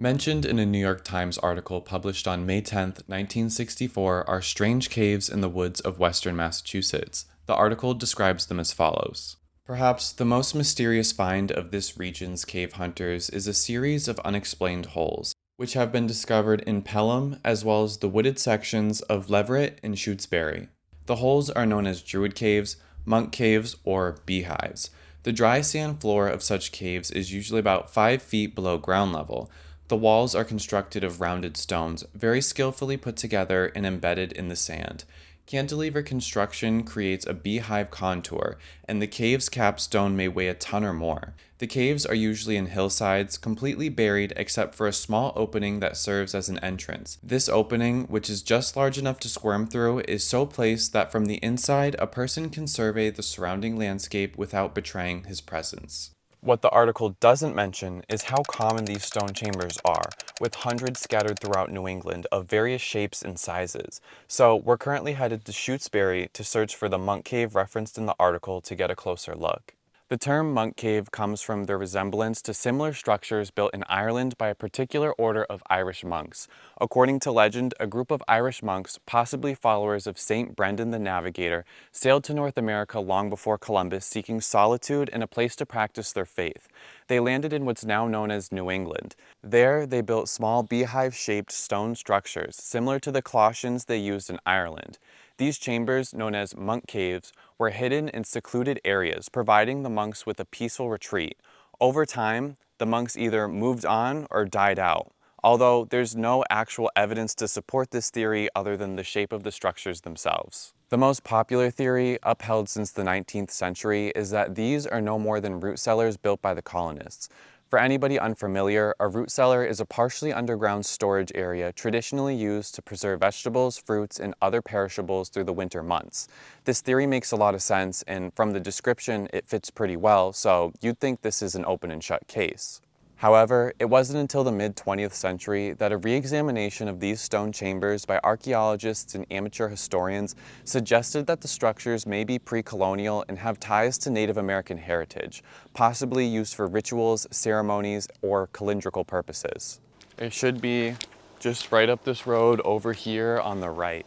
Mentioned in a New York Times article published on May 10, 1964, are strange caves in the woods of western Massachusetts. The article describes them as follows. Perhaps the most mysterious find of this region's cave hunters is a series of unexplained holes, which have been discovered in Pelham as well as the wooded sections of Leverett and Shutesbury. The holes are known as Druid caves, monk caves, or beehives. The dry sand floor of such caves is usually about 5 feet below ground level. The walls are constructed of rounded stones, very skillfully put together and embedded in the sand. Cantilever construction creates a beehive contour, and the cave's capstone may weigh a ton or more. The caves are usually in hillsides, completely buried except for a small opening that serves as an entrance. This opening, which is just large enough to squirm through, is so placed that from the inside a person can survey the surrounding landscape without betraying his presence. What the article doesn't mention is how common these stone chambers are, with hundreds scattered throughout New England of various shapes and sizes. So we're currently headed to Shutesbury to search for the monk cave referenced in the article to get a closer look. The term monk cave comes from their resemblance to similar structures built in Ireland by a particular order of Irish monks. According to legend, a group of Irish monks, possibly followers of Saint Brendan the Navigator, sailed to North America long before Columbus, seeking solitude and a place to practice their faith. They landed in what's now known as New England. There, they built small beehive-shaped stone structures, similar to the clochans they used in Ireland. These chambers, known as monk caves, were hidden in secluded areas, providing the monks with a peaceful retreat. Over time, the monks either moved on or died out, although there's no actual evidence to support this theory other than the shape of the structures themselves. The most popular theory, upheld since the 19th century, is that these are no more than root cellars built by the colonists. For anybody unfamiliar, a root cellar is a partially underground storage area traditionally used to preserve vegetables, fruits, and other perishables through the winter months. This theory makes a lot of sense, and from the description, it fits pretty well, so you'd think this is an open and shut case. However, it wasn't until the mid-20th century that a re-examination of these stone chambers by archaeologists and amateur historians suggested that the structures may be pre-colonial and have ties to Native American heritage, possibly used for rituals, ceremonies, or calendrical purposes. It should be just right up this road over here on the right.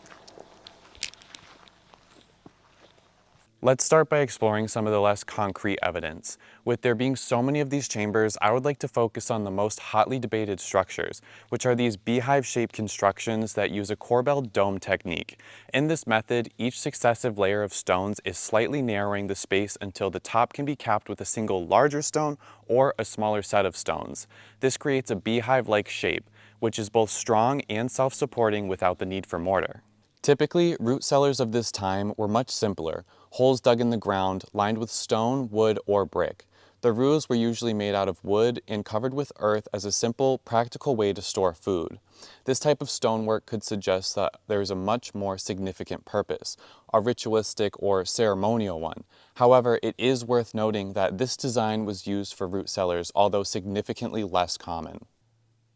Let's start by exploring some of the less concrete evidence. With there being so many of these chambers, I would like to focus on the most hotly debated structures, which are these beehive-shaped constructions that use a corbelled dome technique. In this method, each successive layer of stones is slightly narrowing the space until the top can be capped with a single larger stone or a smaller set of stones. This creates a beehive-like shape, which is both strong and self-supporting without the need for mortar. Typically, root cellars of this time were much simpler, holes dug in the ground, lined with stone, wood, or brick. The roofs were usually made out of wood and covered with earth as a simple, practical way to store food. This type of stonework could suggest that there is a much more significant purpose, a ritualistic or ceremonial one. However, it is worth noting that this design was used for root cellars, although significantly less common.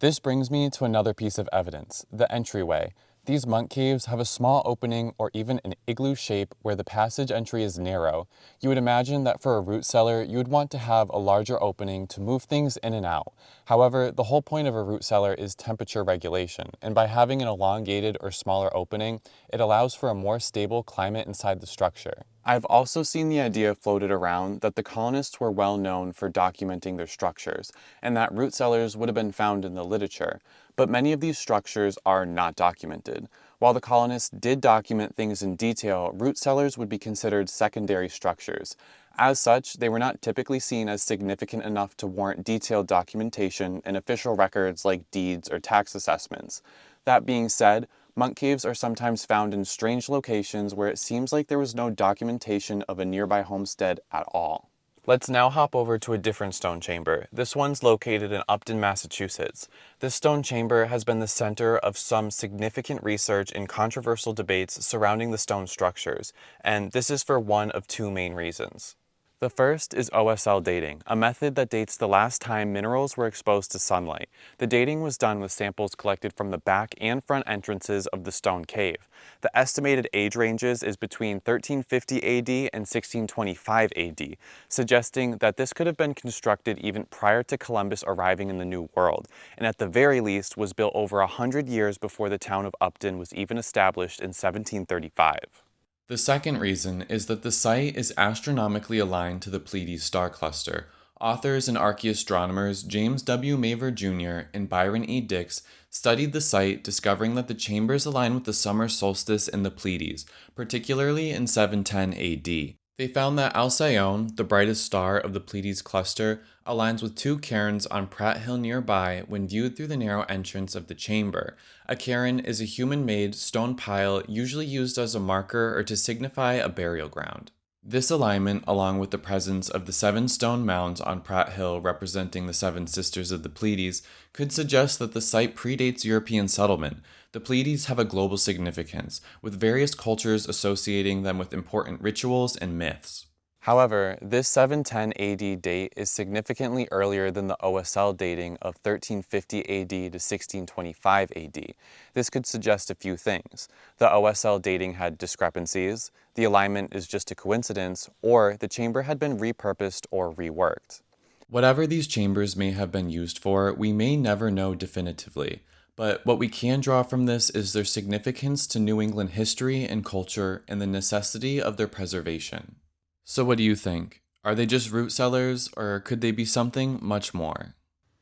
This brings me to another piece of evidence, the entryway. These monk caves have a small opening or even an igloo shape where the passage entry is narrow. You would imagine that for a root cellar, you would want to have a larger opening to move things in and out. However, the whole point of a root cellar is temperature regulation, and by having an elongated or smaller opening, it allows for a more stable climate inside the structure. I've also seen the idea floated around that the colonists were well known for documenting their structures, and that root cellars would have been found in the literature, but many of these structures are not documented. While the colonists did document things in detail, root cellars would be considered secondary structures. As such, they were not typically seen as significant enough to warrant detailed documentation in official records like deeds or tax assessments. That being said, monk caves are sometimes found in strange locations where it seems like there was no documentation of a nearby homestead at all. Let's now hop over to a different stone chamber. This one's located in Upton, Massachusetts. This stone chamber has been the center of some significant research and controversial debates surrounding the stone structures, and this is for one of two main reasons. The first is OSL dating, a method that dates the last time minerals were exposed to sunlight. The dating was done with samples collected from the back and front entrances of the stone cave. The estimated age ranges is between 1350 AD and 1625 AD, suggesting that this could have been constructed even prior to Columbus arriving in the New World, and at the very least was built over 100 years before the town of Upton was even established in 1735. The second reason is that the site is astronomically aligned to the Pleiades star cluster. Authors and archaeoastronomers James W. Maver Jr. and Byron E. Dix studied the site, discovering that the chambers align with the summer solstice in the Pleiades, particularly in 710 AD. They found that Alcyone, the brightest star of the Pleiades cluster, aligns with two cairns on Pratt Hill nearby when viewed through the narrow entrance of the chamber. A cairn is a human-made stone pile usually used as a marker or to signify a burial ground. This alignment, along with the presence of the 7 stone mounds on Pratt Hill representing the 7 sisters of the Pleiades, could suggest that the site predates European settlement. The Pleiades have a global significance, with various cultures associating them with important rituals and myths. However, this 710 AD date is significantly earlier than the OSL dating of 1350 AD to 1625 AD. This could suggest a few things. The OSL dating had discrepancies, the alignment is just a coincidence, or the chamber had been repurposed or reworked. Whatever these chambers may have been used for, we may never know definitively. But what we can draw from this is their significance to New England history and culture and the necessity of their preservation. So what do you think? Are they just root cellars, or could they be something much more?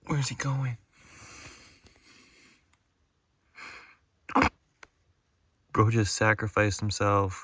Where's he going? Bro just sacrificed himself.